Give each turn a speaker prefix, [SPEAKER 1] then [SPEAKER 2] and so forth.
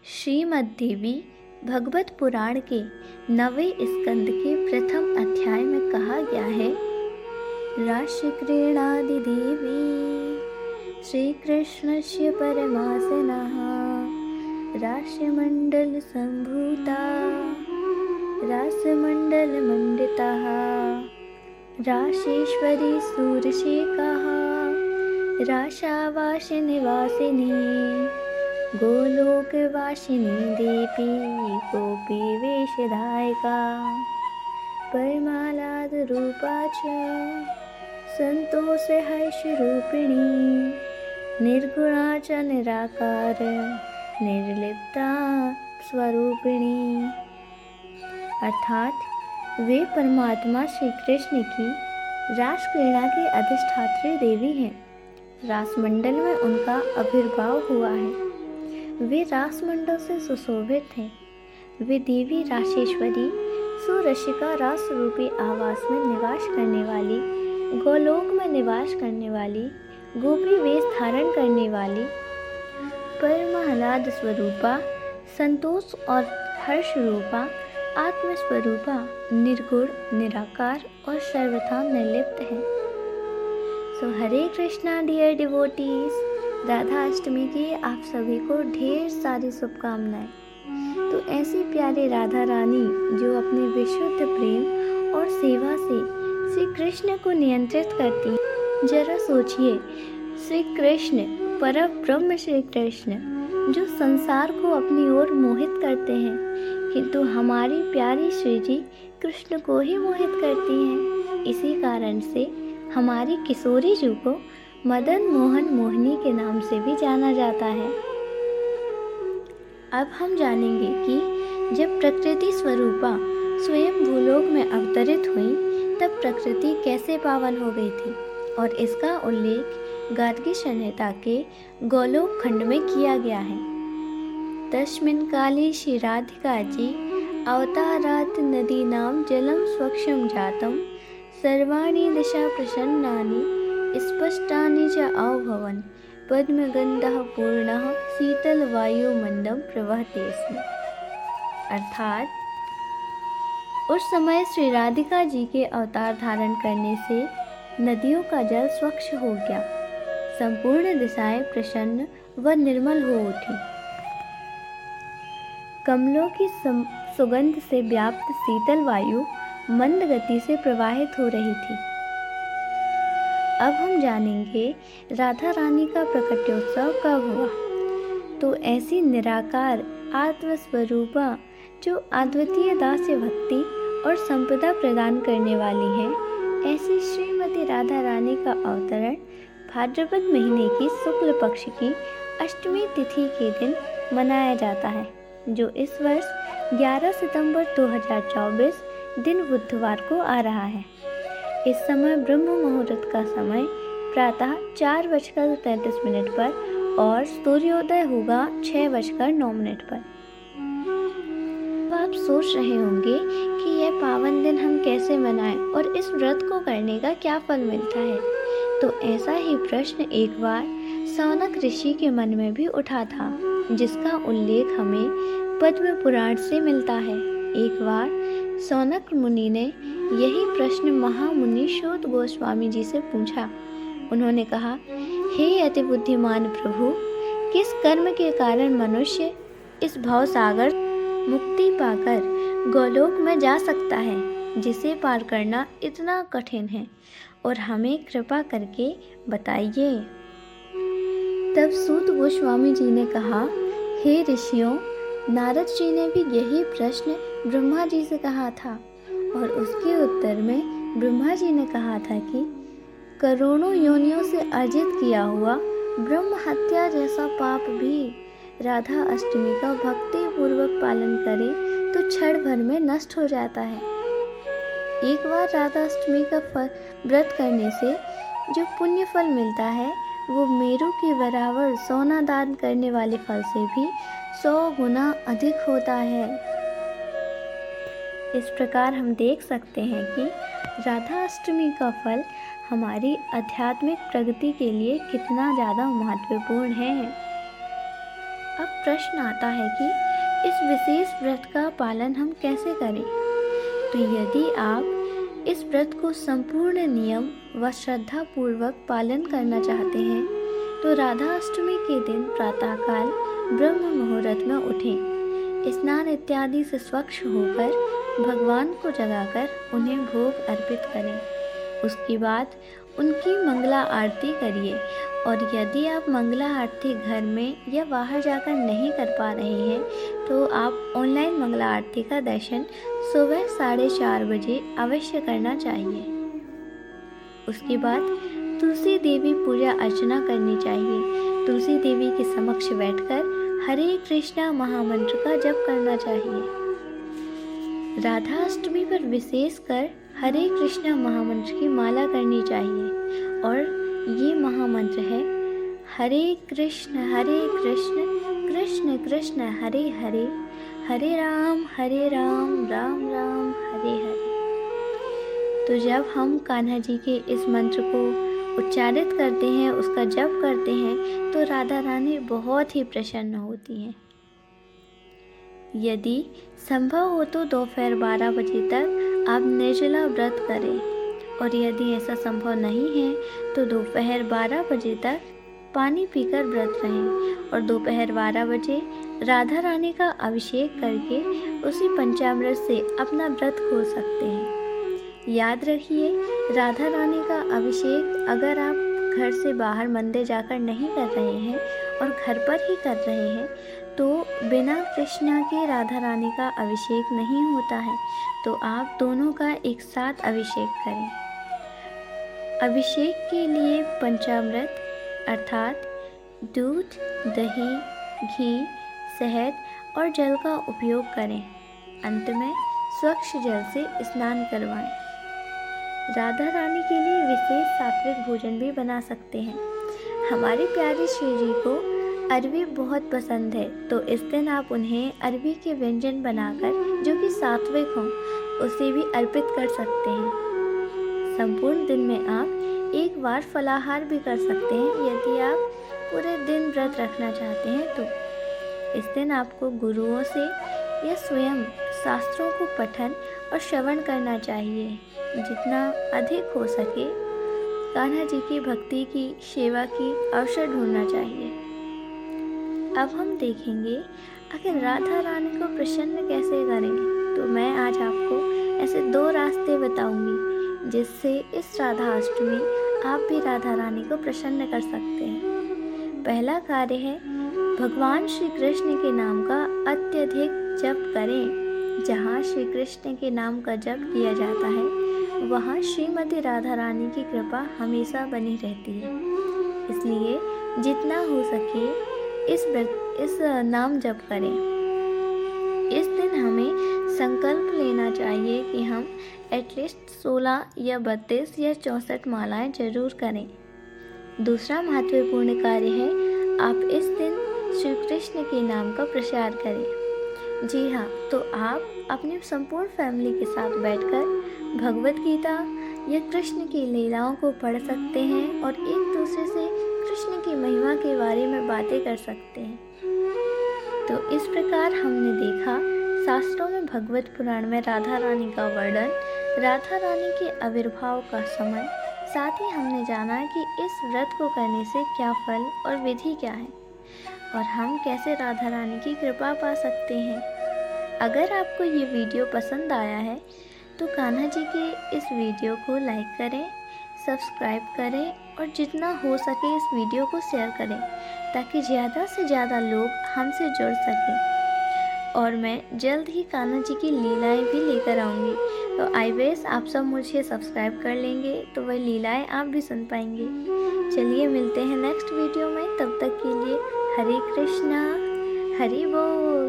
[SPEAKER 1] श्रीमद्देवी भगवत पुराण के 9वें स्कंद के प्रथम अध्याय में कहा गया है, राशिक्रीडादिदेवी श्रीकृष्णस्य परमासनः राशिमण्डलसम्भूता रासमण्डलमण्डितः राशीश्वरी सूरशेखः राशावासिनिवासिनी गोलोकवासिनी देवी गोपी वेशधायिका परमालादरूपा च संतोषहर्षरूपिणी निर्गुणा च निराकार निर्लिप्ता स्वरूपिणी। अर्थात वे परमात्मा श्री कृष्ण की रास क्रीड़ा की अधिष्ठात्री देवी हैं। रासमंडल में उनका आविर्भाव हुआ है। वे रासमंडल से सुशोभित हैं। वे देवी राशेश्वरी सुरशिका रास रूपी आवास में निवास करने वाली, गोलोक में निवास करने वाली, गोपी वेश धारण करने वाली, परमाह्लाद स्वरूपा, संतोष और हर्ष रूपा, आत्मस्वरूपा, निर्गुण, निराकार और सर्वथा निर्लिप्त है। सो हरे कृष्णा डियर डिवोटीज, राधा अष्टमी की आप सभी को ढेर सारी शुभकामनाएं। तो ऐसी प्यारी राधा रानी जो अपने विशुद्ध प्रेम और सेवा से श्री कृष्ण को नियंत्रित करती, जरा सोचिए, श्री कृष्ण परम ब्रह्म श्री कृष्ण जो संसार को अपनी ओर मोहित करते हैं, किंतु हमारी प्यारी श्री जी कृष्ण को ही मोहित करती हैं। इसी कारण से हमारी किशोरी जी को मदन मोहन मोहिनी के नाम से भी जाना जाता है। अब हम जानेंगे कि जब प्रकृति स्वरूपा स्वयं भूलोक में अवतरित हुई, तब प्रकृति कैसे पावन हो गई थी, और इसका उल्लेख गार्गी संहिता के गोलोक खंड में किया गया है। तस्मिन् काले श्री राधिका जी अवतारात् नदीनां जलं स्वच्छं जातं सर्वाणि दिशा प्रसन्नानि स्पष्टानि च अभवन् पद्मगन्धः पूर्णः शीतलवायुमन्दं प्रवहते स्म। अर्थात उस समय श्री राधिका जी के अवतार धारण करने से नदियों का जल स्वच्छ हो गया, संपूर्ण दिशाएं प्रसन्न व निर्मल हो उठी, कमलों की सुगंध से व्याप्त शीतल वायु मंद गति से प्रवाहित हो रही थी। अब हम जानेंगे राधा रानी का प्रकटोत्सव कब हुआ। तो ऐसी निराकार आत्मस्वरूपा जो अद्वितीय दास्य भक्ति और संपदा प्रदान करने वाली है, ऐसी श्रीमती राधा रानी का अवतरण भाद्रपद महीने की शुक्ल पक्ष की अष्टमी तिथि के दिन मनाया जाता है, जो इस वर्ष 11 सितंबर 2024 दिन बुधवार को आ रहा है। इस समय ब्रह्म मुहूर्त का समय प्रातः 4:33 पर और सूर्योदय होगा 6:09 पर। तो आप सोच रहे होंगे कि यह पावन दिन हम कैसे मनाएं और इस व्रत को करने का क्या फल मिलता है। तो ऐसा ही प्रश्न एक बार सौनक ऋषि के मन में भी उठा था, जिसका उल्लेख हमें पद्म पुराण से मिलता है। एक बार सौनक मुनि ने यही प्रश्न महामुनि शोध गोस्वामी जी से पूछा। उन्होंने कहा, हे अति बुद्धिमान प्रभु, किस कर्म के कारण मनुष्य इस भवसागर मुक्ति पाकर गोलोक में जा सकता है, जिसे पार करना इतना कठिन है, और हमें कृपा करके बताइए। तब सूत गोस्वामी जी ने कहा, हे ऋषियों, नारद जी ने भी यही प्रश्न ब्रह्मा जी से कहा था, और उसके उत्तर में ब्रह्मा जी ने कहा था कि करोड़ों योनियों से अर्जित किया हुआ ब्रह्म हत्या जैसा पाप भी राधा अष्टमी का भक्ति पूर्वक पालन करे तो क्षण भर में नष्ट हो जाता है। एक बार राधा अष्टमी का व्रत करने से जो पुण्य फल मिलता है, वो मेरू के बराबर सोना दान करने वाले फल से भी 100 गुना अधिक होता है। इस प्रकार हम देख सकते हैं कि राधा अष्टमी का फल हमारी आध्यात्मिक प्रगति के लिए कितना ज़्यादा महत्वपूर्ण है। अब प्रश्न आता है कि इस विशेष व्रत का पालन हम कैसे करें। तो यदि आप इस व्रत को संपूर्ण नियम व श्रद्धा पूर्वक पालन करना चाहते हैं तो राधा अष्टमी के दिन प्रातःकाल ब्रह्म मुहूर्त में उठें, स्नान इत्यादि से स्वच्छ होकर भगवान को जगाकर उन्हें भोग अर्पित करें। उसके बाद उनकी मंगला आरती करिए और यदि आप मंगला आरती घर में या बाहर जाकर नहीं कर पा रहे हैं तो आप ऑनलाइन मंगला आरती का दर्शन सुबह 4:30 बजे अवश्य करना चाहिए। उसके बाद तुलसी देवी पूजा अर्चना करनी चाहिए। तुलसी देवी के समक्ष बैठकर हरे कृष्णा महामंत्र का जप करना चाहिए। राधा अष्टमी पर विशेषकर हरे कृष्णा महामंत्र की माला करनी चाहिए और ये महामंत्र है हरे कृष्ण कृष्ण कृष्ण हरे हरे, हरे राम राम राम हरे हरे। तो जब हम कान्हा जी के इस मंत्र को उच्चारित करते हैं, उसका जप करते हैं तो राधा रानी बहुत ही प्रसन्न होती हैं। यदि संभव हो तो दोपहर 12 बजे तक आप निर्जला व्रत करें और यदि ऐसा संभव नहीं है तो दोपहर 12 बजे तक पानी पीकर व्रत रहें और दोपहर 12 बजे राधा रानी का अभिषेक करके उसी पंचामृत से अपना व्रत खोल सकते हैं। याद रखिए, राधा रानी का अभिषेक अगर आप घर से बाहर मंदिर जाकर नहीं कर रहे हैं और घर पर ही कर रहे हैं तो बिना कृष्णा के राधा रानी का अभिषेक नहीं होता है। तो आप दोनों का एक साथ अभिषेक करें। अभिषेक के लिए पंचामृत अर्थात दूध, दही, घी, शहद और जल का उपयोग करें। अंत में स्वच्छ जल से स्नान करवाएं। राधा रानी के लिए विशेष सात्विक भोजन भी बना सकते हैं। हमारी प्यारी श्री जी को अरबी बहुत पसंद है तो इस दिन आप उन्हें अरबी के व्यंजन बनाकर जो कि सात्विक हों उसे भी अर्पित कर सकते हैं। संपूर्ण दिन में आप एक बार फलाहार भी कर सकते हैं यदि आप पूरे दिन व्रत रखना चाहते हैं तो। इस दिन आपको गुरुओं से या स्वयं शास्त्रों को पठन और श्रवण करना चाहिए। जितना अधिक हो सके कान्हा जी की भक्ति की सेवा की अवसर ढूंढना चाहिए। अब हम देखेंगे आखिर राधा रानी को प्रसन्न कैसे करें। तो मैं आज आपको ऐसे 2 रास्ते बताऊंगी जिससे इस राधा अष्टमी आप भी राधा रानी को प्रसन्न कर सकते हैं। पहला कार्य है भगवान श्री कृष्ण के नाम का अत्यधिक जप करें। जहाँ श्री कृष्ण के नाम का जप किया जाता है वहाँ श्रीमती राधा रानी की कृपा हमेशा बनी रहती है। इसलिए जितना हो सके इस नाम जप करें। इस दिन हमें संकल्प लेना चाहिए कि हम एटलीस्ट 16 या 32 या 64 मालाएं जरूर करें। दूसरा महत्वपूर्ण कार्य है आप इस दिन श्री कृष्ण के नाम का प्रचार करें। जी हाँ, तो आप अपनी संपूर्ण फैमिली के साथ बैठकर भगवत गीता या कृष्ण की लीलाओं को पढ़ सकते हैं और एक दूसरे से कृष्ण की महिमा के बारे में बातें कर सकते हैं। तो इस प्रकार हमने देखा शास्त्रों में भगवत पुराण में राधा रानी का वर्णन, राधा रानी के आविर्भाव का समय, साथ ही हमने जाना कि इस व्रत को करने से क्या फल और विधि क्या है और हम कैसे राधा रानी की कृपा पा सकते हैं। अगर आपको ये वीडियो पसंद आया है तो कान्हा जी के इस वीडियो को लाइक करें, सब्सक्राइब करें और जितना हो सके इस वीडियो को शेयर करें ताकि ज़्यादा से ज़्यादा लोग हमसे जुड़ सकें। और मैं जल्द ही कान्हा जी की लीलाएं भी लेकर आऊँगी। तो आई विश आप सब मुझे सब्सक्राइब कर लेंगे तो वह लीलाएं आप भी सुन पाएंगे। चलिए मिलते हैं नेक्स्ट वीडियो में, तब तक के लिए हरे कृष्णा, हरि बोल।